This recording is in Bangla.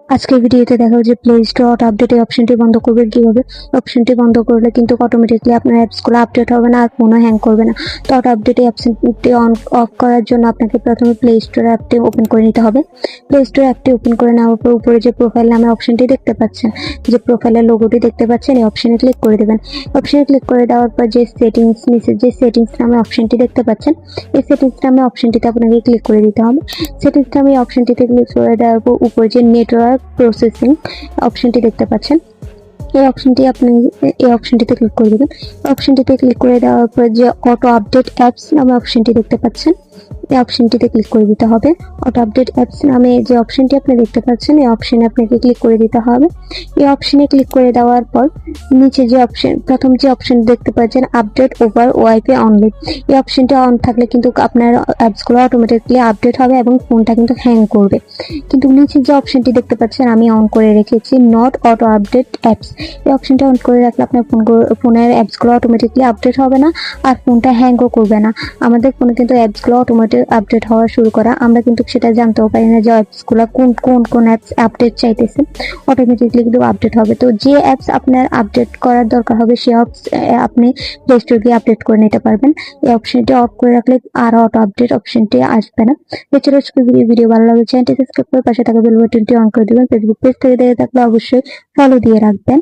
আজকের ভিডিওতে দেখাবো যে প্লে স্টোর অটো আপডেট এই অপশনটি বন্ধ করবে কিভাবে। অপশনটি বন্ধ করলে কিন্তু অটোমেটিকলি আপনার অ্যাপসগুলো আপডেট হবে না আর ফোনও হ্যাং করবে না। তো অটো আপডেট এই অপশনটি অন অফ করার জন্য আপনাকে প্রথমে প্লে স্টোর অ্যাপটি ওপেন করে নিতে হবে। প্লে স্টোর অ্যাপটি ওপেন করে নেওয়ার পর উপরে যে প্রোফাইল নামের অপশনটি দেখতে পাচ্ছেন, যে প্রোফাইলের লোগোটি দেখতে পাচ্ছেন, এই অপশনে ক্লিক করে দেবেন। অপশনে ক্লিক করে দেওয়ার পর যে সেটিংস নিচে যে সেটিংস নামে অপশনটি দেখতে পাচ্ছেন, এই সেটিংস নামে অপশনটিতে আপনাকে ক্লিক করে দিতে হবে। সেটিংস নামে অপশনটিতে ক্লিক করে দেওয়ার পর উপরে যে নেটওয়ার্ক প্রসেসিং অপশনটি দেখতে পাচ্ছেন, এই অপশনটিতে ক্লিক করে দেবেন। অপশনটিতে ক্লিক করে দেওয়ার পর যে অটো আপডেট অ্যাপস নামে অপশনটি দেখতে পাচ্ছেন, এই অপশনটিতে ক্লিক করে দিতে হবে। অটো আপডেট অ্যাপস নামে যে অপশনটি আপনি দেখতে পাচ্ছেন, এই অপশনে আপনাকে ক্লিক করে দিতে হবে। এই অপশনে ক্লিক করে দেওয়ার পর নিচে যে প্রথম যে অপশন দেখতে পাচ্ছেন আপডেট ওভার ওয়াইফাই অনলি, এই অপশনটা অন থাকলে কিন্তু আপনার অ্যাপসগুলো অটোমেটিকলি আপডেট হবে এবং ফোনটা কিন্তু হ্যাং করবে। কিন্তু নিচে যে অপশনটি দেখতে পাচ্ছেন আমি অন করে রেখেছি নট অটো আপডেট অ্যাপস, এই অপশনটা অন করে রাখলে আপনার ফোনের অ্যাপসগুলো অটোমেটিকলি আপডেট হবে না আর ফোনটা হ্যাংও করবে না। আমাদের ফোনে কিন্তু অ্যাপসগুলো অটোমেটিক আপডেট হওয়া শুরু করা, আমরা কিন্তু সেটা জানতেও পারি না যে অ্যাপসগুলো কোন অ্যাপস আপডেট চাইতেছে। অটোমেটিকলি কিন্তু আপডেট হবে। তো যে অ্যাপস আপনার আপডেট করার দরকার হবে সেই অ্যাপস আপনি প্লে স্টোর গিয়ে আপডেট করে নিতে পারবেন। এই অপশনটি অফ করে রাখলে আর অটো আপডেট অপশনটি আসবে না। এছাড়া ভিডিও ভালো লাগলে চ্যানেলটি সাবস্ক্রাইব করে পাশে থাকা বেল বাটনটি অন করে দিবেন। ফেসবুক পেজ থেকে দেখে থাকলে অবশ্যই ফলো দিয়ে রাখবেন।